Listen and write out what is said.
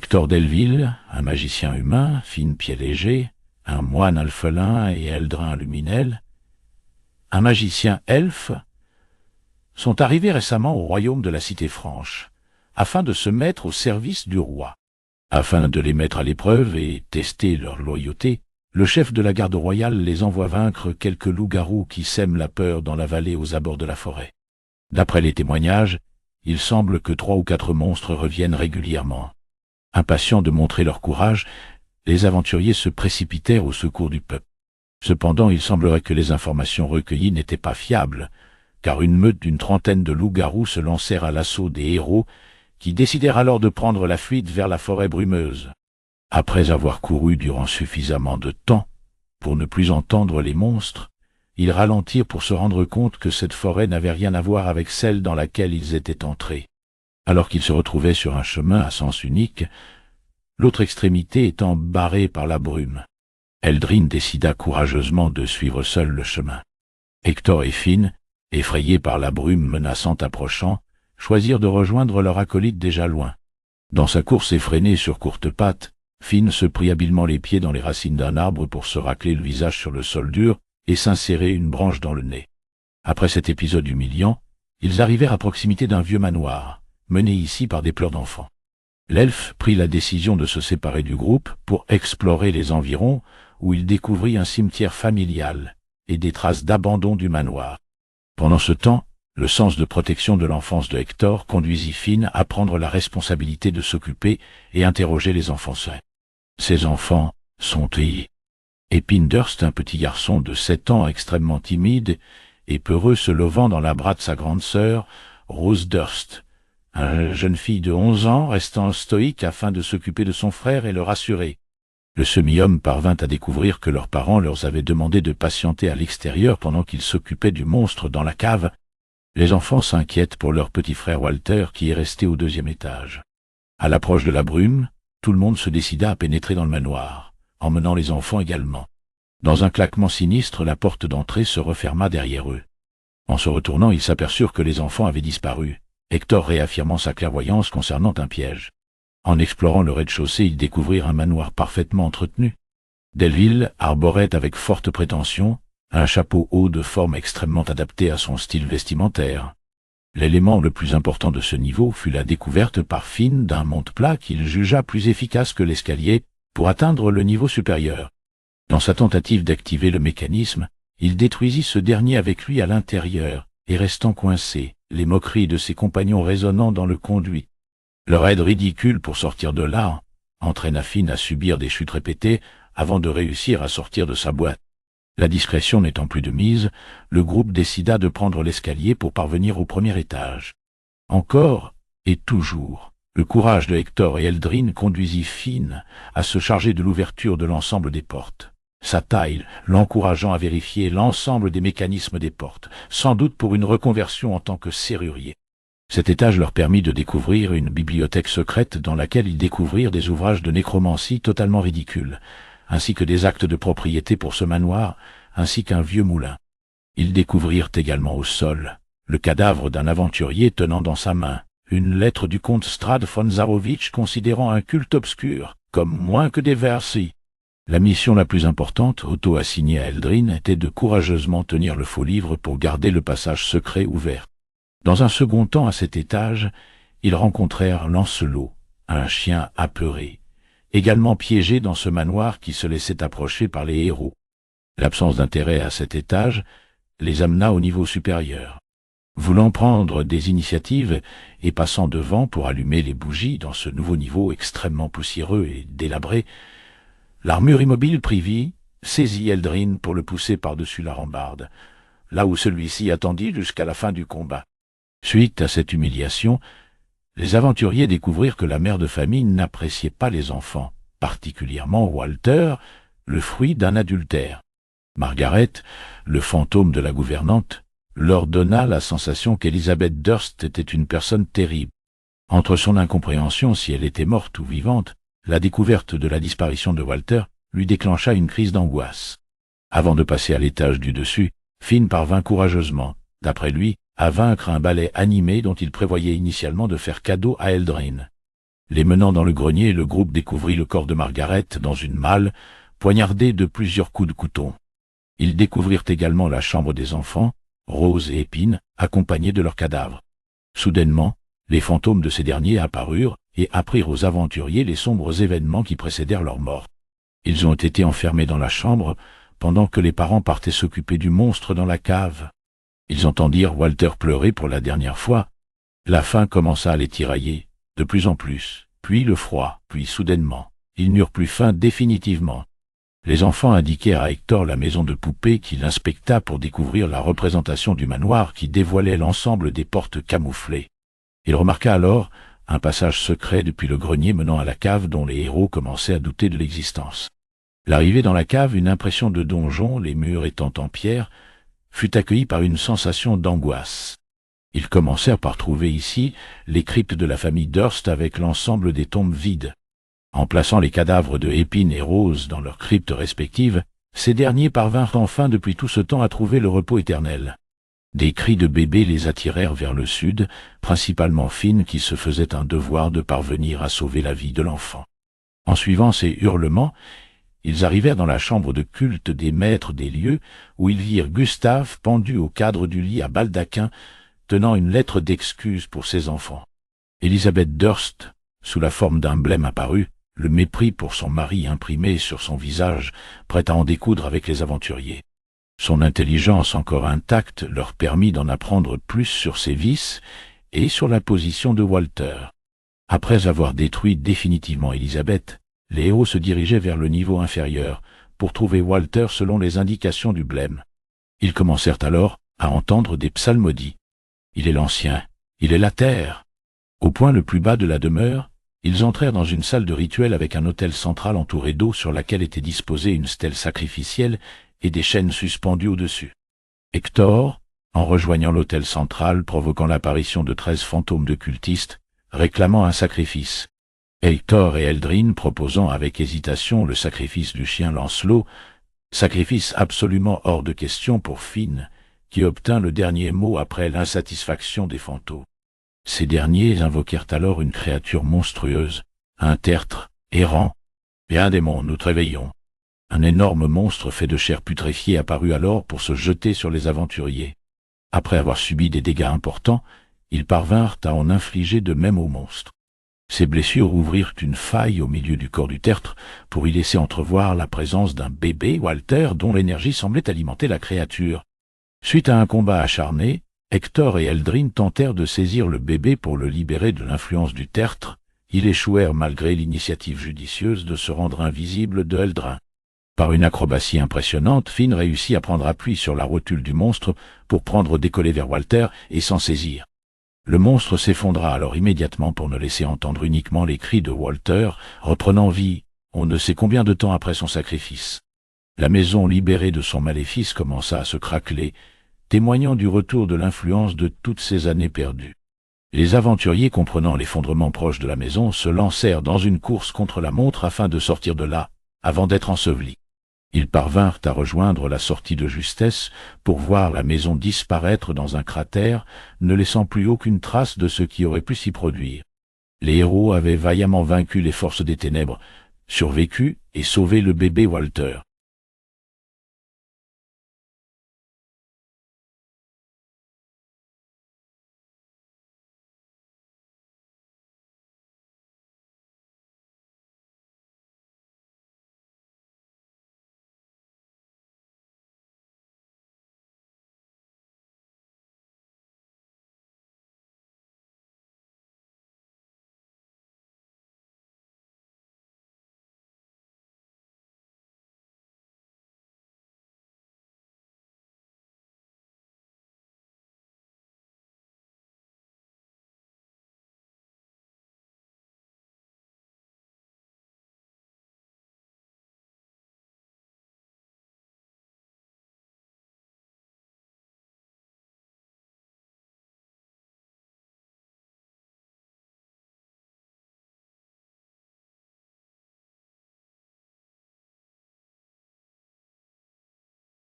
Hector Delville, un magicien humain, Finn Pied-Léger, un moine alphelin et Eldrin Luminel, un magicien elfe, sont arrivés récemment au royaume de la Cité Franche, afin de se mettre au service du roi. Afin de les mettre à l'épreuve et tester leur loyauté, le chef de la garde royale les envoie vaincre quelques loups-garous qui sèment la peur dans la vallée aux abords de la forêt. D'après les témoignages, il semble que 3 ou 4 monstres reviennent régulièrement. Impatients de montrer leur courage, les aventuriers se précipitèrent au secours du peuple. Cependant, il semblerait que les informations recueillies n'étaient pas fiables, car une meute d'une 30aine de loups-garous se lancèrent à l'assaut des héros, qui décidèrent alors de prendre la fuite vers la forêt brumeuse. Après avoir couru durant suffisamment de temps pour ne plus entendre les monstres, ils ralentirent pour se rendre compte que cette forêt n'avait rien à voir avec celle dans laquelle ils étaient entrés. Alors qu'ils se retrouvaient sur un chemin à sens unique, l'autre extrémité étant barrée par la brume. Eldrin décida courageusement de suivre seul le chemin. Hector et Finn, effrayés par la brume menaçante approchant, choisirent de rejoindre leur acolyte déjà loin. Dans sa course effrénée sur courtes pattes, Finn se prit habilement les pieds dans les racines d'un arbre pour se racler le visage sur le sol dur et s'insérer une branche dans le nez. Après cet épisode humiliant, ils arrivèrent à proximité d'un vieux manoir, mené ici par des pleurs d'enfants. L'elfe prit la décision de se séparer du groupe pour explorer les environs, où il découvrit un cimetière familial et des traces d'abandon du manoir. Pendant ce temps, le sens de protection de l'enfance de Hector conduisit Finn à prendre la responsabilité de s'occuper et interroger les enfants sains. Ces enfants sont Épine Durst, un petit garçon de 7 ans extrêmement timide et peureux, se levant dans les bras de sa grande sœur, Rose Durst, une jeune fille de 11 ans restant stoïque afin de s'occuper de son frère et le rassurer. Le semi-homme parvint à découvrir que leurs parents leur avaient demandé de patienter à l'extérieur pendant qu'ils s'occupaient du monstre dans la cave. Les enfants s'inquiètent pour leur petit frère Walter qui est resté au 2e étage. À l'approche de la brume, tout le monde se décida à pénétrer dans le manoir, emmenant les enfants également. Dans un claquement sinistre, la porte d'entrée se referma derrière eux. En se retournant, ils s'aperçurent que les enfants avaient disparu, Hector réaffirmant sa clairvoyance concernant un piège. En explorant le rez-de-chaussée, ils découvrirent un manoir parfaitement entretenu. Delville arborait avec forte prétention un chapeau haut de forme extrêmement adapté à son style vestimentaire. L'élément le plus important de ce niveau fut la découverte par Finn d'un monte-plat qu'il jugea plus efficace que l'escalier pour atteindre le niveau supérieur. Dans sa tentative d'activer le mécanisme, il détruisit ce dernier avec lui à l'intérieur et restant coincé, les moqueries de ses compagnons résonnant dans le conduit. Leur aide ridicule pour sortir de là entraîna Finn à subir des chutes répétées avant de réussir à sortir de sa boîte. La discrétion n'étant plus de mise, le groupe décida de prendre l'escalier pour parvenir au 1er étage. Encore et toujours, le courage de Hector et Eldrin conduisit Finn à se charger de l'ouverture de l'ensemble des portes. Sa taille l'encourageant à vérifier l'ensemble des mécanismes des portes, sans doute pour une reconversion en tant que serrurier. Cet étage leur permit de découvrir une bibliothèque secrète dans laquelle ils découvrirent des ouvrages de nécromancie totalement ridicules, ainsi que des actes de propriété pour ce manoir, ainsi qu'un vieux moulin. Ils découvrirent également au sol le cadavre d'un aventurier tenant dans sa main une lettre du comte Strad von Zarovich considérant un culte obscur comme moins que des versets. La mission la plus importante, auto-assignée à Eldrin, était de courageusement tenir le faux livre pour garder le passage secret ouvert. Dans un second temps, à cet étage, ils rencontrèrent Lancelot, un chien apeuré, également piégé dans ce manoir qui se laissait approcher par les héros. L'absence d'intérêt à cet étage les amena au niveau supérieur. Voulant prendre des initiatives et passant devant pour allumer les bougies dans ce nouveau niveau extrêmement poussiéreux et délabré, l'armure immobile prit vie, saisit Eldrin pour le pousser par-dessus la rambarde, là où celui-ci attendit jusqu'à la fin du combat. Suite à cette humiliation, les aventuriers découvrirent que la mère de famille n'appréciait pas les enfants, particulièrement Walter, le fruit d'un adultère. Margaret, le fantôme de la gouvernante, leur donna la sensation qu'Elizabeth Durst était une personne terrible. Entre son incompréhension si elle était morte ou vivante, la découverte de la disparition de Walter lui déclencha une crise d'angoisse. Avant de passer à l'étage du dessus, Finn parvint courageusement, d'après lui, à vaincre un balai animé dont il prévoyait initialement de faire cadeau à Eldrin. Les menant dans le grenier, le groupe découvrit le corps de Margaret dans une malle, poignardée de plusieurs coups de couteau. Ils découvrirent également la chambre des enfants, Rose et Épine, accompagnés de leurs cadavres. Soudainement, les fantômes de ces derniers apparurent et apprirent aux aventuriers les sombres événements qui précédèrent leur mort. Ils ont été enfermés dans la chambre, pendant que les parents partaient s'occuper du monstre dans la cave. Ils entendirent Walter pleurer pour la dernière fois. La faim commença à les tirailler, de plus en plus, puis le froid, puis soudainement. Ils n'eurent plus faim définitivement. Les enfants indiquèrent à Hector la maison de poupée qu'il inspecta pour découvrir la représentation du manoir qui dévoilait l'ensemble des portes camouflées. Il remarqua alors un passage secret depuis le grenier menant à la cave dont les héros commençaient à douter de l'existence. L'arrivée dans la cave, une impression de donjon, les murs étant en pierre, fut accueillie par une sensation d'angoisse. Ils commencèrent par trouver ici les cryptes de la famille Durst avec l'ensemble des tombes vides. En plaçant les cadavres de Épine et Rose dans leurs cryptes respectives, ces derniers parvinrent enfin depuis tout ce temps à trouver le repos éternel. Des cris de bébés les attirèrent vers le sud, principalement Finn qui se faisait un devoir de parvenir à sauver la vie de l'enfant. En suivant ces hurlements, ils arrivèrent dans la chambre de culte des maîtres des lieux, où ils virent Gustave pendu au cadre du lit à baldaquin, tenant une lettre d'excuse pour ses enfants. Elizabeth Durst, sous la forme d'un blême apparut, le mépris pour son mari imprimé sur son visage, prête à en découdre avec les aventuriers. Son intelligence encore intacte leur permit d'en apprendre plus sur ses vices et sur la position de Walter. Après avoir détruit définitivement Elizabeth, les héros se dirigeaient vers le niveau inférieur pour trouver Walter selon les indications du blême. Ils commencèrent alors à entendre des psalmodies. Il est l'ancien, il est la terre. Au point le plus bas de la demeure, ils entrèrent dans une salle de rituel avec un autel central entouré d'eau sur laquelle était disposée une stèle sacrificielle et des chaînes suspendues au-dessus. Hector, en rejoignant l'autel central, provoquant l'apparition de 13 fantômes de cultistes, réclamant un sacrifice. Hector et Eldrin proposant avec hésitation le sacrifice du chien Lancelot, sacrifice absolument hors de question pour Finn, qui obtint le dernier mot après l'insatisfaction des fantômes. Ces derniers invoquèrent alors une créature monstrueuse, un tertre, errant. « Bien, démon, nous te réveillons. » Un énorme monstre fait de chair putréfiée apparut alors pour se jeter sur les aventuriers. Après avoir subi des dégâts importants, ils parvinrent à en infliger de même au monstre. Ces blessures ouvrirent une faille au milieu du corps du tertre pour y laisser entrevoir la présence d'un bébé, Walter, dont l'énergie semblait alimenter la créature. Suite à un combat acharné, Hector et Eldrin tentèrent de saisir le bébé pour le libérer de l'influence du tertre. Ils échouèrent malgré l'initiative judicieuse de se rendre invisible de Eldrin. Par une acrobatie impressionnante, Finn réussit à prendre appui sur la rotule du monstre pour prendre décoller vers Walter et s'en saisir. Le monstre s'effondra alors immédiatement pour ne laisser entendre uniquement les cris de Walter, reprenant vie, on ne sait combien de temps après son sacrifice. La maison libérée de son maléfice commença à se craqueler, témoignant du retour de l'influence de toutes ces années perdues. Les aventuriers, comprenant l'effondrement proche de la maison, se lancèrent dans une course contre la montre afin de sortir de là, avant d'être ensevelis. Ils parvinrent à rejoindre la sortie de justesse pour voir la maison disparaître dans un cratère, ne laissant plus aucune trace de ce qui aurait pu s'y produire. Les héros avaient vaillamment vaincu les forces des ténèbres, survécu et sauvé le bébé Walter.